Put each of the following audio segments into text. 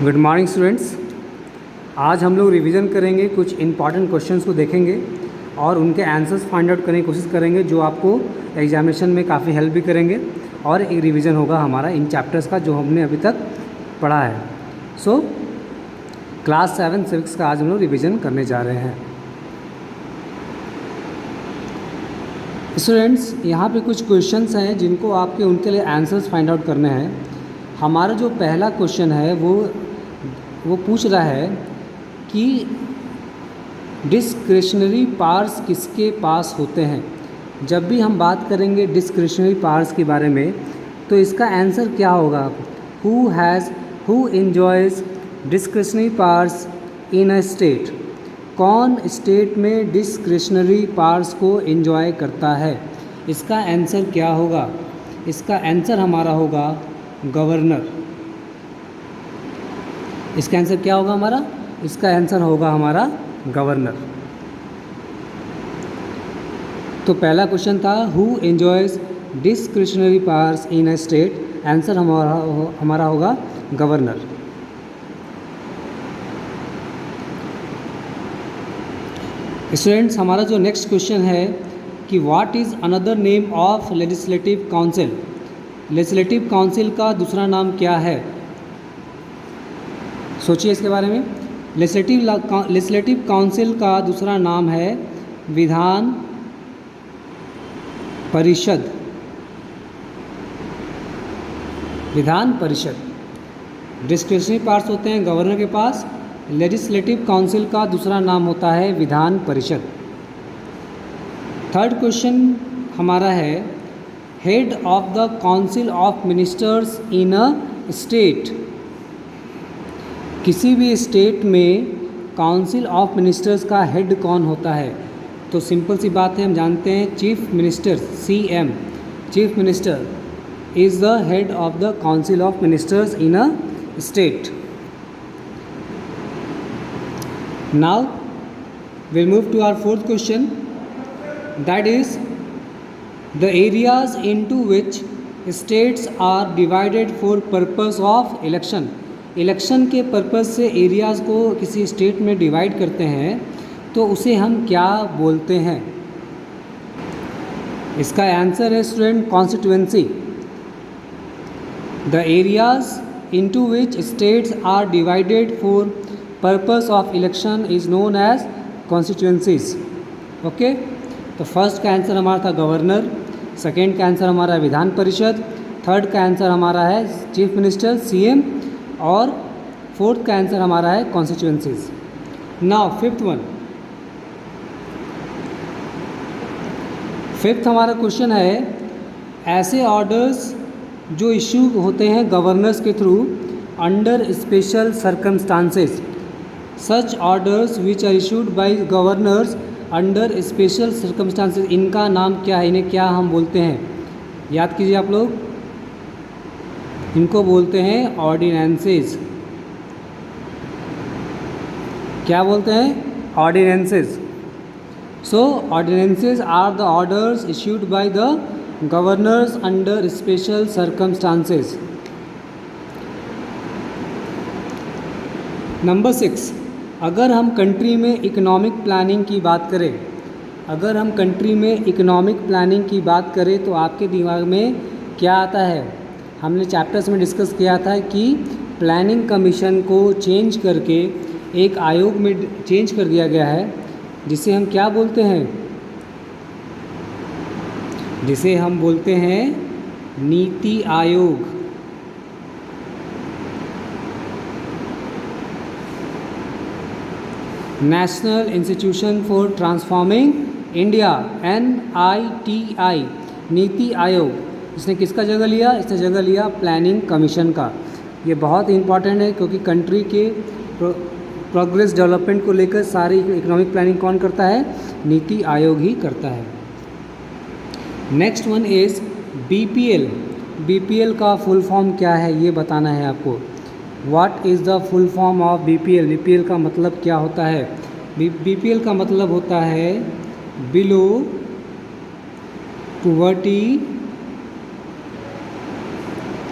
Good morning students. आज हम लोग रिवीजन करेंगे, कुछ इंपॉर्टेंट क्वेश्चंस को देखेंगे और उनके आंसर्स फाइंड आउट करने की कोशिश करेंगे, जो आपको एग्जामिनेशन में काफ़ी हेल्प भी करेंगे। और एक रिवीजन होगा हमारा इन चैप्टर्स का जो हमने अभी तक पढ़ा है। सो क्लास 7 सिविक्स का आज हम लोग रिवीजन करने जा रहे हैं। स्टूडेंट्स, यहाँ पे कुछ क्वेश्चंस हैं जिनको आपके उनके लिए आंसर्स फाइंड आउट करने हैं। हमारा जो पहला क्वेश्चन है वो पूछ रहा है कि डिस्क्रिशनरी पावर्स किसके पास होते हैं। जब भी हम बात करेंगे डिस्क्रिशनरी पावर्स के बारे में तो इसका आंसर क्या होगा? Who enjoys discretionary powers in a state. कौन स्टेट में डिस्क्रिशनरी पावर्स को एंजॉय करता है? इसका आंसर क्या होगा? इसका आंसर हमारा होगा गवर्नर। इसका आंसर क्या होगा हमारा? इसका आंसर होगा हमारा गवर्नर। तो पहला क्वेश्चन था who enjoys discretionary powers in a state. Answer हमारा होगा गवर्नर। स्टूडेंट्स, हमारा जो नेक्स्ट क्वेश्चन है कि what is another name of legislative council. Legislative council का दूसरा नाम क्या है? सोचिए इसके बारे में। लेजिस्लेटिव काउंसिल का दूसरा नाम है विधान परिषद। विधान परिषद। डिस्क्रिशनरी पावर्स होते हैं गवर्नर के पास। लेजिस्लेटिव काउंसिल का दूसरा नाम होता है विधान परिषद। थर्ड क्वेश्चन हमारा है head of the council of ministers in a state. किसी भी स्टेट में काउंसिल ऑफ मिनिस्टर्स का हेड कौन होता है? तो सिंपल सी बात है, हम जानते हैं chief minister, CM, chief minister is the head of the council of ministers in a state. Now we'll move to our fourth question, that is the areas into which states are divided for purpose of election। Election के purpose से areas को किसी state में divide करते हैं तो उसे हम क्या बोलते हैं? इसका आंसर है student constituency. The areas into which states are divided for purpose of election is known as constituencies. Okay, तो फर्स्ट का आंसर हमारा था गवर्नर, सेकेंड का आंसर हमारा है विधान परिषद, थर्ड का आंसर हमारा है चीफ मिनिस्टर CM और फोर्थ का आंसर हमारा है कॉन्स्टिट्यूएंसीज। नाउ फिफ्थ हमारा क्वेश्चन है ऐसे ऑर्डर्स जो इशू होते हैं गवर्नर्स के through under special circumstances. Such orders which are issued by governors under special circumstances, इनका नाम क्या है? इन्हें क्या हम बोलते हैं? याद कीजिए आप लोग, इनको बोलते हैं ऑर्डिनेंसेस। क्या बोलते हैं? Ordinances. So ordinances are the orders issued by the governors under special circumstances. Number 6, अगर हम कंट्री में इकोनॉमिक प्लानिंग की बात करें, अगर हम कंट्री में इकोनॉमिक प्लानिंग की बात करें तो आपके दिमाग में क्या आता है? हमने चैप्टर्स में डिस्कस किया था कि प्लानिंग कमीशन को चेंज करके एक आयोग में चेंज कर दिया गया है, जिसे हम क्या बोलते हैं? जिसे हम बोलते हैं NITI Aayog. National institution for transforming India, NITI, NITI Aayog. इसने किसका जगह लिया? इसने जगह लिया प्लानिंग कमीशन का। ये बहुत इंपॉर्टेंट है क्योंकि कंट्री के प्रोग्रेस डेवलपमेंट को लेकर सारी इकोनॉमिक प्लानिंग कौन करता है? नीति आयोग ही करता है। Next one is BPL। BPL का फुल फॉर्म क्या है ये बताना है आपको। What is the full form of BPL? BPL का मतलब क्या होता है? BPL का मतलब होता है below poverty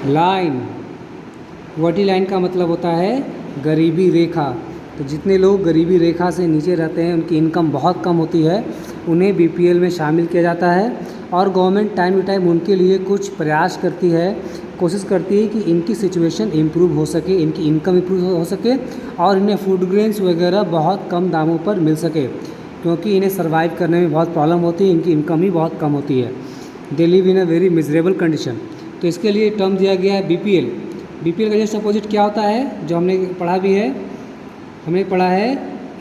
line. Poverty line का मतलब होता है गरीबी रेखा। तो जितने लोग गरीबी रेखा से नीचे रहते हैं, उनकी इनकम बहुत कम होती है, उन्हें बीपीएल में शामिल किया जाता है। और गवर्नमेंट टाइम टू टाइम उनके लिए कुछ प्रयास करती है, कोशिश करती है कि इनकी सिचुएशन इम्प्रूव हो सके, इनकी इनकम इम्प्रूव हो सके और इन्हें फूड ग्रेन्स वगैरह बहुत कम दामों पर मिल सके, क्योंकि इन्हें सर्वाइव करने में बहुत प्रॉब्लम होती है, इनकी इनकम ही बहुत कम होती है। They live in a very miserable condition. तो इसके लिए टर्म दिया गया है बीपीएल। बीपीएल का जस्ट अपोजिट क्या होता है, जो हमने पढ़ा भी है, हमने पढ़ा है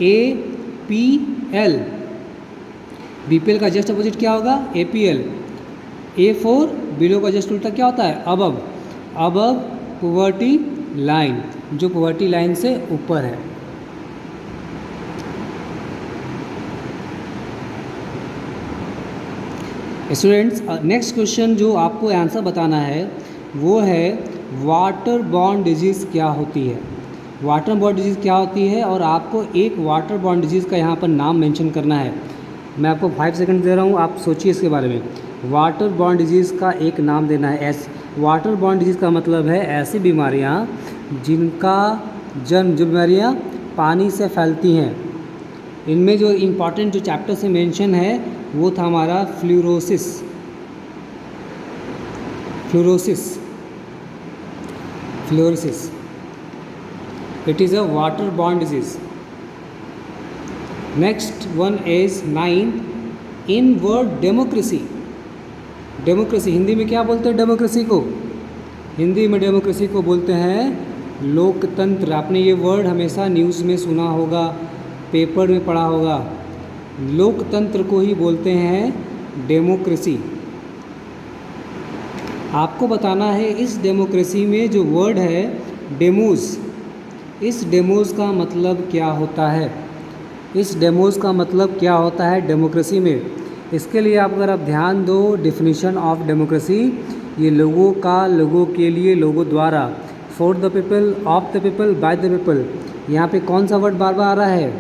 एपीएल। बीपीएल का जस्ट अपोजिट क्या होगा, एपीएल। ए फॉर बिलो का जस्ट उल्टा क्या होता है, अबव। अबव पॉवर्टी लाइन, जो पॉवर्टी लाइन से ऊपर है। स्टूडेंट्स, नेक्स्ट क्वेश्चन जो आपको आंसर बताना है वो है वाटर बॉर्न डिजीज़ क्या होती है। वाटर बॉर्न डिजीज़ क्या होती है, और आपको एक वाटर बॉर्न डिजीज़ का यहाँ पर नाम मेंशन करना है। मैं आपको 5 सेकंड दे रहा हूँ, आप सोचिए इसके बारे में। वाटर बॉर्न डिजीज़ का एक नाम देना है। वाटर बॉर्न डिजीज़ का मतलब है ऐसी बीमारियाँ जिनका जन्म, जो बीमारियाँ पानी से फैलती हैं। इनमें जो इम्पॉर्टेंट जो चैप्टर से मेंशन है वो था हमारा fluorosis. It is a water borne disease. Next one is 9, in word democracy. Democracy Hindi में क्या बोलते हैं, डेमोक्रेसी को हिंदी में डेमोक्रेसी को बोलते हैं लोकतंत्र। आपने ये वर्ड हमेशा न्यूज़ में सुना होगा, पेपर में पढ़ा होगा। लोकतंत्र को ही बोलते हैं डेमोक्रेसी। आपको बताना है इस डेमोक्रेसी में जो वर्ड है डेमोज, इस डेमोज का मतलब क्या होता है, इस डेमोज का मतलब क्या होता है डेमोक्रेसी में। इसके लिए आप अगर आप ध्यान दो, डेफिनेशन ऑफ डेमोक्रेसी, ये लोगों का, लोगों के लिए, लोगों द्वारा, for the people, of the people, by the people. यहाँ पे कौन सा वर्ड बार बार आ रहा है,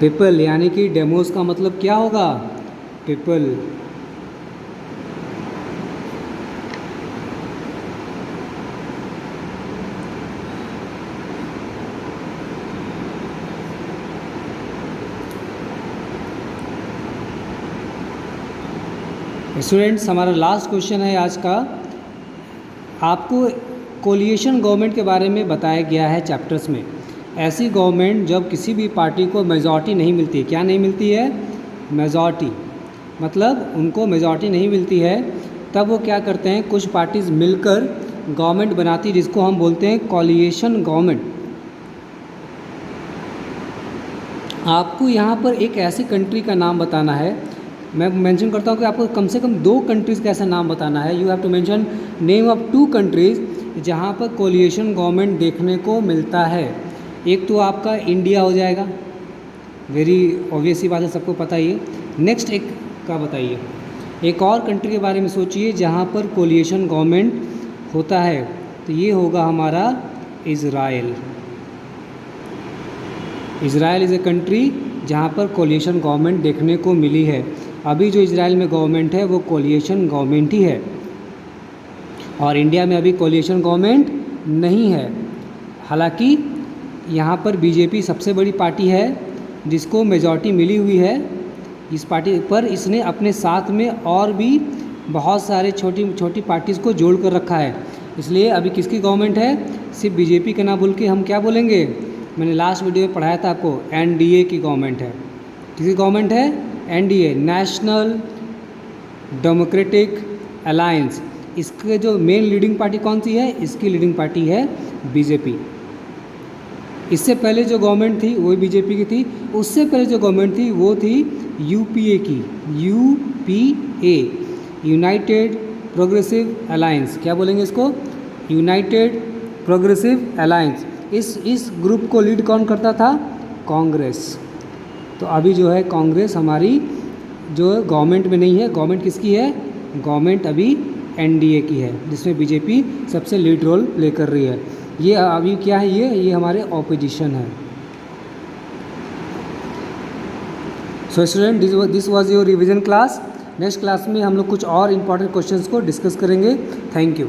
पीपल, यानी कि डेमोज का मतलब क्या होगा, पीपल। स्टूडेंट्स, हमारा लास्ट क्वेश्चन है आज का। आपको कोलिएशन गवर्नमेंट के बारे में बताया गया है चैप्टर्स में। ऐसी गवर्नमेंट जब किसी भी पार्टी को मेजॉरिटी नहीं मिलती, क्या नहीं मिलती है, मेजॉरिटी, मतलब उनको मेजॉरिटी नहीं मिलती है, तब वो क्या करते हैं, कुछ पार्टीज़ मिलकर गवर्नमेंट बनाती, जिसको हम बोलते हैं कोलिएशन गवर्नमेंट। आपको यहाँ पर एक ऐसी कंट्री का नाम बताना है। मैं मेंशन करता हूँ कि आपको कम से कम 2 कंट्रीज़ का ऐसा नाम बताना है। You have to mention name of 2 countries जहाँ पर कोलिएशन गवर्नमेंट देखने को मिलता है। एक तो आपका इंडिया हो जाएगा, वेरी ऑब्वियस ही बात है, सबको पता ही है। नेक्स्ट एक का बताइए, एक और कंट्री के बारे में सोचिए जहाँ पर कोलिएशन गवर्नमेंट होता है, तो ये होगा हमारा Israel. Israel is a country जहाँ पर कोलिएशन गवर्नमेंट देखने को मिली है। अभी जो इज़राइल में गवर्नमेंट है वो कोलिएशन गवर्नमेंट ही है, और इंडिया में अभी कोलिएशन गवर्नमेंट नहीं है। हालांकि यहाँ पर बीजेपी सबसे बड़ी पार्टी है जिसको मेजॉरिटी मिली हुई है। इस पार्टी पर इसने अपने साथ में और भी बहुत सारे छोटी छोटी पार्टीज़ को जोड़ कर रखा है। इसलिए अभी किसकी गवर्नमेंट है, सिर्फ बीजेपी का ना बोल के हम क्या बोलेंगे, मैंने लास्ट वीडियो में पढ़ाया था आपको, एनडीए की गवर्नमेंट है। किसकी गवर्नमेंट है, एनडीए, नेशनल डेमोक्रेटिक अलायंस। इसके जो मेन लीडिंग पार्टी कौन सी है, इसकी लीडिंग पार्टी है बीजेपी। इससे पहले जो गवर्नमेंट थी वो बीजेपी की थी, उससे पहले जो गवर्नमेंट थी वो थी यूपीए की, यूपीए, यूनाइटेड प्रोग्रेसिव अलायंस। क्या बोलेंगे इसको, यूनाइटेड प्रोग्रेसिव अलायंस। इस ग्रुप को लीड कौन करता था, कांग्रेस। तो अभी जो है कांग्रेस हमारी जो गवर्नमेंट में नहीं है। गवर्नमेंट किसकी है, गवर्नमेंट अभी एनडीए की है, जिसमें बीजेपी सबसे लीड रोल प्ले कर रही है। ये अभी क्या है, ये हमारे ऑपोजिशन है। So student, this was your revision class. Next class में हम लोग कुछ और इम्पॉर्टेंट क्वेश्चंस को डिस्कस करेंगे। Thank you.